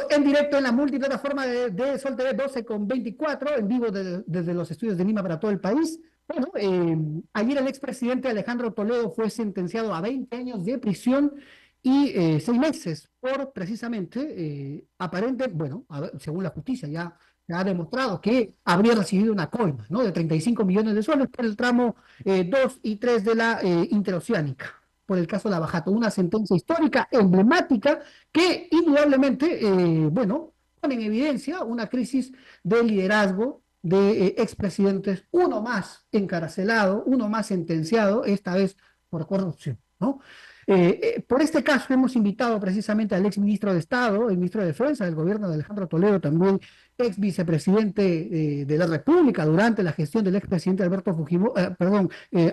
En directo en la multiplataforma de Sol TV 12:24, en vivo desde los estudios de Lima para todo el país. Bueno, ayer el expresidente Alejandro Toledo fue sentenciado a 20 años de prisión y 6 meses por precisamente aparente, bueno, según la justicia ya ha demostrado que habría recibido una coima, ¿no?, de 35 millones de soles por el tramo 2 y 3 de la interoceánica, por el caso Lavajato, una sentencia histórica, emblemática, que indudablemente, bueno, pone en evidencia una crisis de liderazgo de expresidentes, uno más encarcelado, uno más sentenciado, esta vez por corrupción, ¿no? Por este caso hemos invitado precisamente al ex ministro de Estado, el ministro de Defensa del gobierno de Alejandro Toledo, también ex vicepresidente de la República durante la gestión del expresidente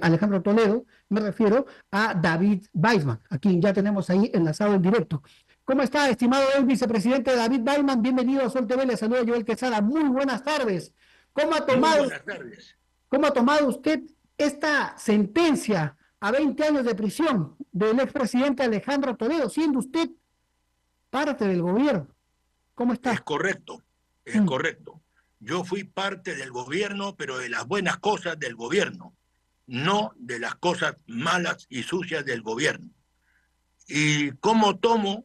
Alejandro Toledo, me refiero a David Weissman, a quien ya tenemos ahí enlazado en directo. ¿Cómo está, estimado ex vicepresidente David Weissman? Bienvenido a Sol TV, le saluda Joel Quesada. Muy buenas tardes. ¿Cómo ha Muy tomado, buenas tardes. ¿Cómo ha tomado usted esta sentencia a 20 años de prisión del expresidente Alejandro Toledo, siendo usted parte del gobierno? ¿Cómo Es está? correcto, es Mm. correcto. Yo fui parte del gobierno, pero de las buenas cosas del gobierno, no de las cosas malas y sucias del gobierno. ¿Y cómo tomo?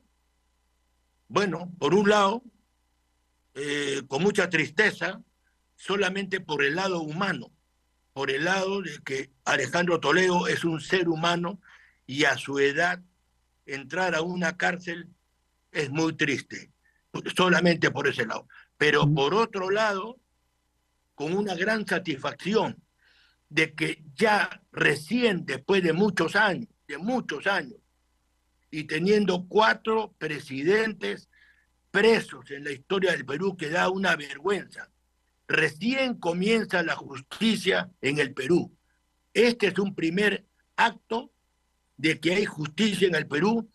Bueno, por un lado, con mucha tristeza, solamente por el lado humano, por el lado de que Alejandro Toledo es un ser humano y a su edad entrar a una cárcel es muy triste, solamente por ese lado. Pero Mm. por otro lado, con una gran satisfacción de que ya recién, después de muchos años, y teniendo 4 presidentes presos en la historia del Perú, que da una vergüenza, recién comienza la justicia en el Perú. Este es un primer acto de que hay justicia en el Perú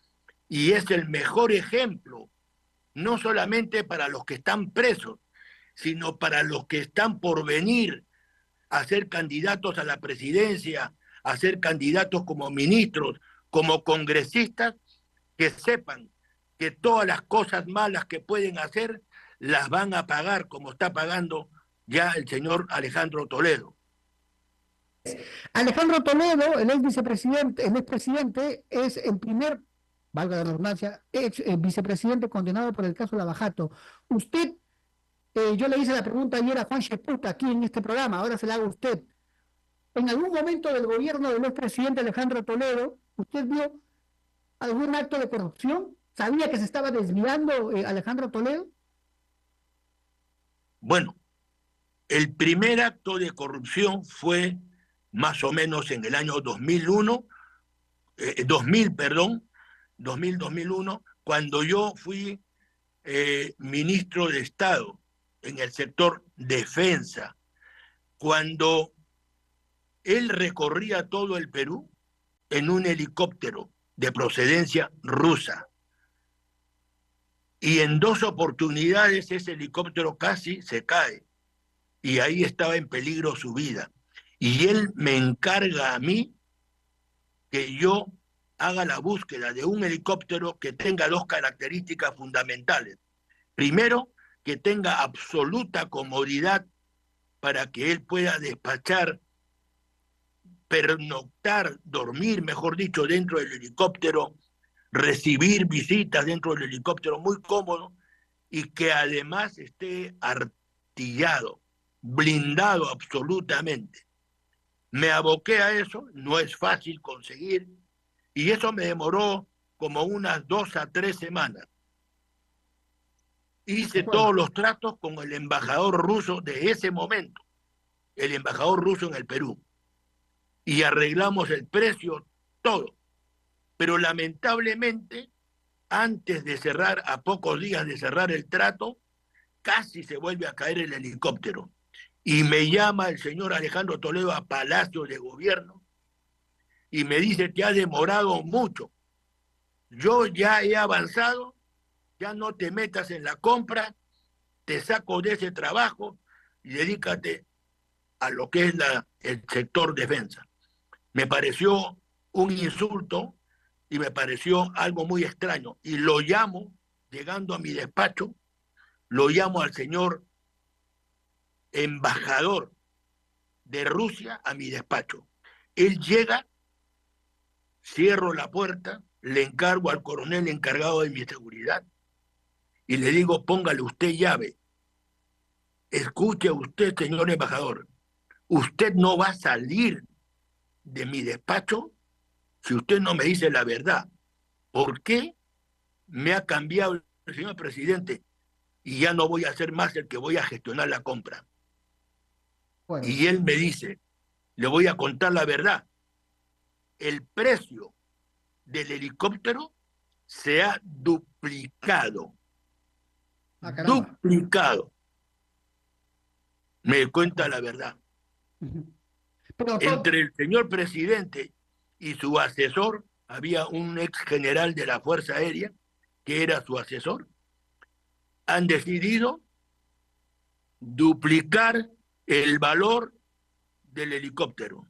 y es el mejor ejemplo, no solamente para los que están presos, sino para los que están por venir a ser candidatos a la presidencia, a ser candidatos como ministros, como congresistas, que sepan que todas las cosas malas que pueden hacer las van a pagar como está pagando ya el señor Alejandro Toledo. Alejandro Toledo, el ex vicepresidente, el expresidente, es el primer, valga la redundancia, ex vicepresidente condenado por el caso Lavajato. Usted, yo le hice la pregunta ayer a Juan Sheputa aquí en este programa, ahora se la hago a usted. ¿En algún momento del gobierno del expresidente Alejandro Toledo, usted vio algún acto de corrupción? ¿Sabía que se estaba desviando Alejandro Toledo? Bueno, el primer acto de corrupción fue más o menos en el año 2001, 2000, perdón, 2001, cuando yo fui ministro de Estado en el sector defensa, cuando él recorría todo el Perú en un helicóptero de procedencia rusa. Y en 2 oportunidades ese helicóptero casi se cae y ahí estaba en peligro su vida. Y él me encarga a mí que yo haga la búsqueda de un helicóptero que tenga 2 características fundamentales. Primero, que tenga absoluta comodidad para que él pueda despachar, pernoctar, dormir, mejor dicho, dentro del helicóptero, recibir visitas dentro del helicóptero muy cómodo y que además esté artillado, blindado absolutamente. Me aboqué a eso, no es fácil conseguir, y eso me demoró como unas 2 a 3 semanas. De Hice acuerdo. todos los tratos con el embajador ruso de ese momento, el embajador ruso en el Perú, y arreglamos el precio, todo. Pero lamentablemente, antes de cerrar, a pocos días de cerrar el trato, casi se vuelve a caer el helicóptero. Y me llama el señor Alejandro Toledo a Palacio de Gobierno y me dice que ha demorado mucho. Yo ya he avanzado, ya no te metas en la compra, te saco de ese trabajo y dedícate a lo que es el sector defensa. Me pareció un insulto y me pareció algo muy extraño. Y lo llamo llegando a mi despacho, lo llamo al señor embajador de Rusia a mi despacho. Él llega, cierro la puerta, le encargo al coronel encargado de mi seguridad y le digo, póngale usted llave. Escuche usted, señor embajador, usted no va a salir de mi despacho si usted no me dice la verdad. ¿Por qué me ha cambiado el señor presidente y ya no voy a ser más el que voy a gestionar la compra? Bueno, Y él me dice, le voy a contar la verdad, el precio del helicóptero se ha duplicado, ah, caramba. duplicado. Me cuenta la verdad. Ujú. Pero Entre el señor presidente y su asesor, había un ex general de la Fuerza Aérea que era su asesor, han decidido duplicar el valor del helicóptero.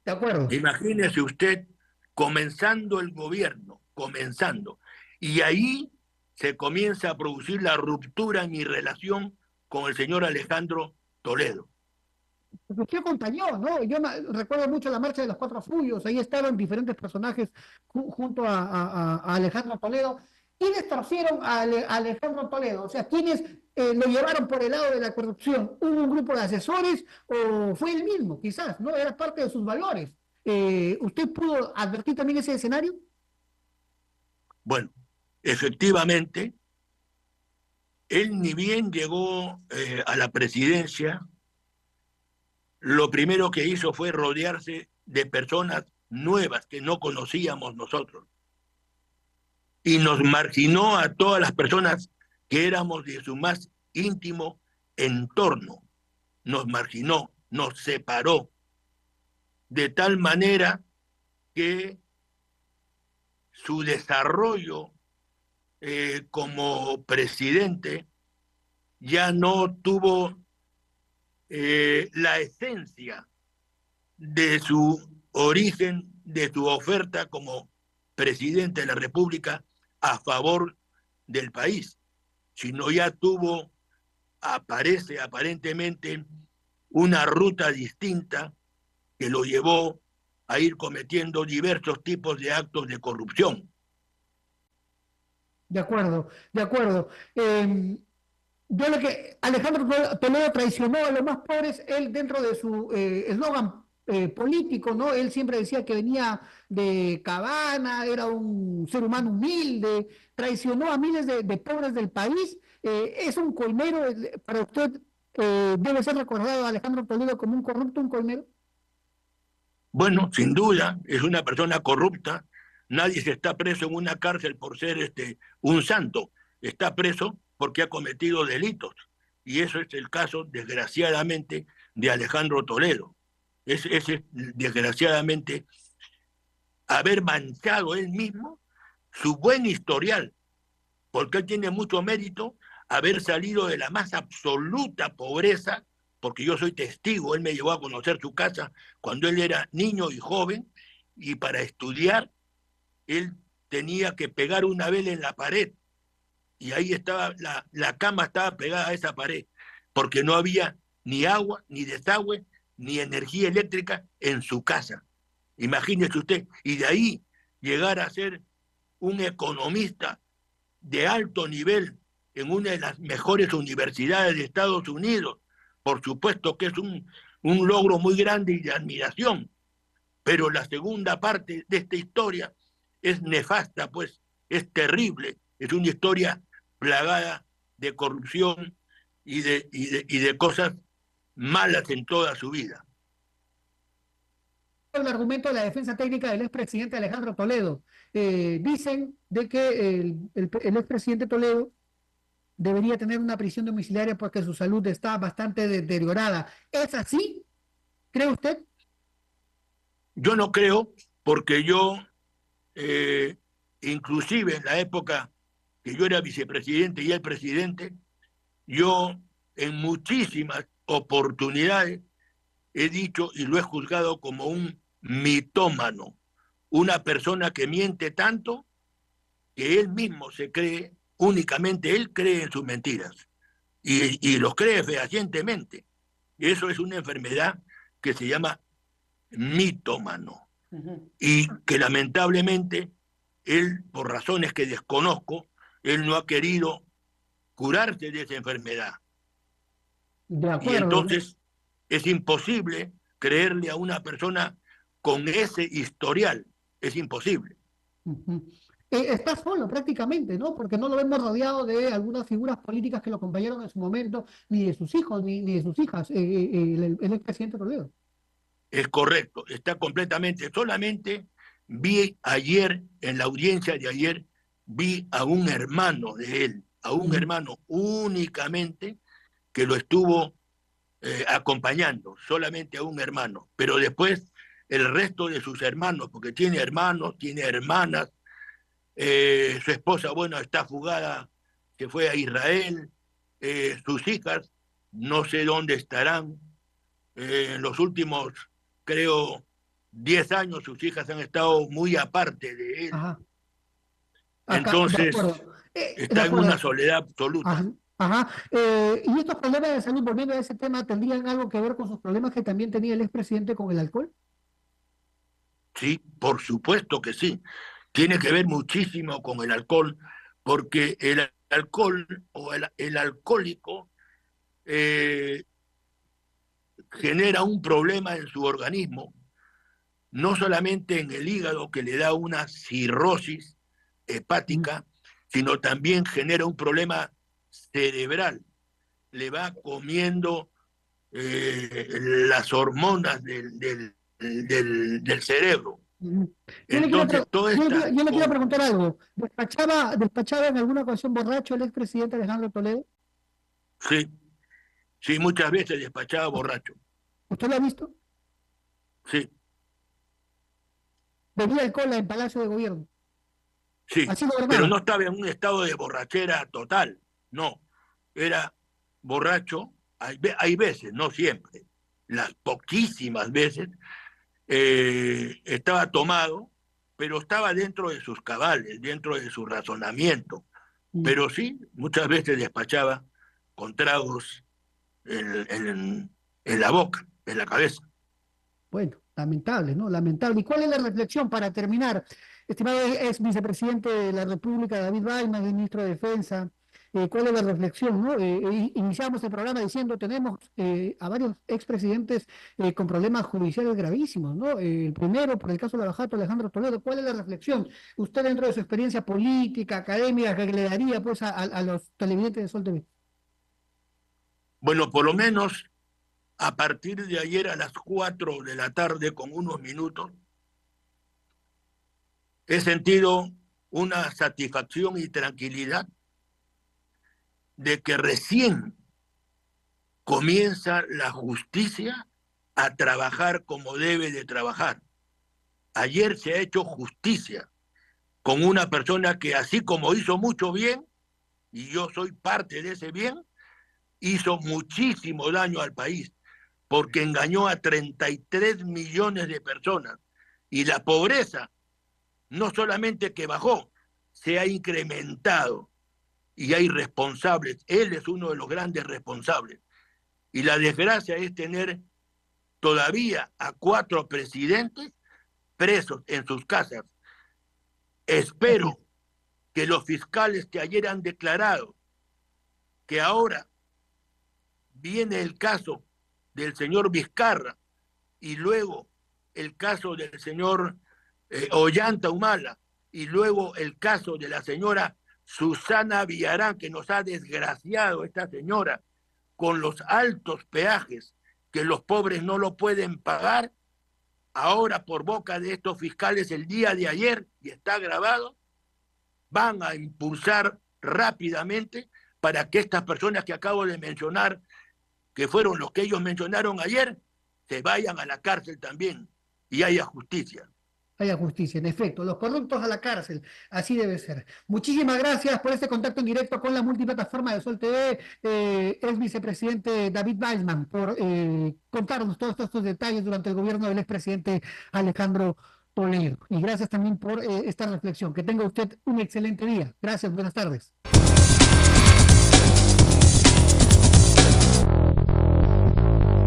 de acuerdo. Imagínese usted comenzando el gobierno, comenzando, y ahí se comienza a producir la ruptura en mi relación con el señor Alejandro Toledo. Porque usted acompañó, ¿no? Yo recuerdo mucho la marcha de los Cuatro Fuyos, ahí estaban diferentes personajes junto a Alejandro Toledo. ¿Quiénes torcieron a Alejandro Toledo? O sea, ¿quiénes lo llevaron por el lado de la corrupción? ¿Hubo un grupo de asesores o fue él mismo? Quizás, ¿no? Era parte de sus valores. ¿Usted pudo advertir también ese escenario? Bueno, efectivamente, él ni bien llegó a la presidencia, lo primero que hizo fue rodearse de personas nuevas que no conocíamos nosotros y nos marginó a todas las personas que éramos de su más íntimo entorno. Nos marginó, nos separó, de tal manera que su desarrollo como presidente ya no tuvo la esencia de su origen, de su oferta como presidente de la República a favor del país, sino ya tuvo, aparece aparentemente, una ruta distinta que lo llevó a ir cometiendo diversos tipos de actos de corrupción. De acuerdo, de acuerdo. Yo lo que Alejandro Toledo traicionó a los más pobres, él dentro de su eslogan político, ¿no? Él siempre decía que venía de Cabana, era un ser humano humilde, traicionó a miles de pobres del país. Es un colmero, para usted debe ser recordado Alejandro Toledo como un corrupto, un colmero. Bueno, sin duda, es una persona corrupta. Nadie se está preso en una cárcel por ser un santo. Está preso porque ha cometido delitos. Y eso es el caso, desgraciadamente, de Alejandro Toledo. Es desgraciadamente, haber manchado él mismo su buen historial, porque él tiene mucho mérito haber salido de la más absoluta pobreza, porque yo soy testigo, él me llevó a conocer su casa cuando él era niño y joven, y para estudiar él tenía que pegar una vela en la pared, y ahí estaba, la cama estaba pegada a esa pared, porque no había ni agua, ni desagüe, ni energía eléctrica en su casa. Imagínese usted, y de ahí llegar a ser un economista de alto nivel en una de las mejores universidades de Estados Unidos. Por supuesto que es un logro muy grande y de admiración, pero la segunda parte de esta historia es nefasta, pues es terrible, es una historia plagada de corrupción y de cosas malas en toda su vida. El argumento de la defensa técnica del expresidente Alejandro Toledo. Dicen de que el expresidente Toledo debería tener una prisión domiciliaria porque su salud está bastante deteriorada. ¿Es así? ¿Cree usted? Yo no creo, porque yo, eh, inclusive en la época que yo era vicepresidente y el presidente, yo en muchísimas oportunidades he dicho y lo he juzgado como un mitómano, una persona que miente tanto que él mismo se cree, únicamente él cree en sus mentiras y los cree fehacientemente. Eso es una enfermedad que se llama mitómano y que lamentablemente él, por razones que desconozco, él no ha querido curarse de esa enfermedad. De Y acuerdo. entonces es imposible creerle a una persona con ese historial. Es imposible. Está solo prácticamente, ¿no? Porque no lo vemos rodeado de algunas figuras políticas que lo acompañaron en su momento, ni de sus hijos, ni de sus hijas, el expresidente Toledo. Es correcto, está completamente. Solamente vi ayer, en la audiencia de ayer, vi a un hermano de él, a un hermano únicamente que lo estuvo acompañando, solamente a un hermano. Pero después el resto de sus hermanos, porque tiene hermanos, tiene hermanas, su esposa, bueno, está fugada, que fue a Israel, sus hijas, no sé dónde estarán. En los últimos, creo, 10 años, sus hijas han estado muy aparte de él. Ajá, acá, de Entonces, acuerdo. De está en una acuerdo. soledad absoluta. Ajá, ajá. ¿Y estos problemas de salud, volviendo a ese tema, tendrían algo que ver con sus problemas que también tenía el expresidente con el alcohol? Sí, por supuesto que sí. Tiene que ver muchísimo con el alcohol, porque el alcohol o el alcohólico eh, genera un problema en su organismo, no solamente en el hígado, que le da una cirrosis Mm, hepática, sino también genera un problema cerebral. Le va comiendo las hormonas del cerebro. mm. Entonces, toda esta... Yo le quiero preguntar algo. ¿Despachaba en alguna ocasión borracho el expresidente Alejandro Toledo? Sí, sí, muchas veces despachaba borracho. ¿Usted lo ha visto? Sí, Bebía alcohol en Palacio de Gobierno. sí, Así pero gobernaba. no estaba en un estado de borrachera total, no. Era borracho, hay veces, no siempre, las poquísimas veces, estaba tomado, pero estaba dentro de sus cabales, dentro de su razonamiento. Mm. Pero sí, muchas veces despachaba con tragos en la boca, en la cabeza. Bueno, lamentable, ¿no? Lamentable. ¿Y cuál es la reflexión para terminar? Estimado ex vicepresidente de la República, David Weinberg, ministro de Defensa, ¿cuál es la reflexión, no? Iniciamos el programa diciendo tenemos a varios expresidentes con problemas judiciales gravísimos, ¿no? El primero, por el caso de Lavajato, Alejandro Toledo. ¿Cuál es la reflexión? Usted, dentro de su experiencia política, académica, que le daría pues a los televidentes de Sol TV. Bueno, por lo menos a partir de ayer a las 4 de la tarde con unos minutos, he sentido una satisfacción y tranquilidad de que recién comienza la justicia a trabajar como debe de trabajar. Ayer se ha hecho justicia con una persona que así como hizo mucho bien, y yo soy parte de ese bien, hizo muchísimo daño al país, porque engañó a 33 millones de personas. Y la pobreza no solamente que bajó, se ha incrementado y hay responsables. Él es uno de los grandes responsables. Y la desgracia es tener todavía a 4 presidentes presos en sus casas. Así es. Espero que los fiscales que ayer han declarado que ahora viene el caso del señor Vizcarra y luego el caso del señor Ollanta Humala y luego el caso de la señora Susana Villarán, que nos ha desgraciado esta señora con los altos peajes que los pobres no lo pueden pagar, ahora por boca de estos fiscales el día de ayer, y está grabado, van a impulsar rápidamente para que estas personas que acabo de mencionar, que fueron los que ellos mencionaron ayer, se vayan a la cárcel también y haya justicia. Haya justicia, en efecto, los corruptos a la cárcel, así debe ser. Muchísimas gracias por este contacto en directo con la multiplataforma de Sol TV, ex vicepresidente David Weissman, por contarnos todos estos detalles durante el gobierno del expresidente Alejandro Toledo. Y gracias también por esta reflexión. Que tenga usted un excelente día. Gracias, buenas tardes.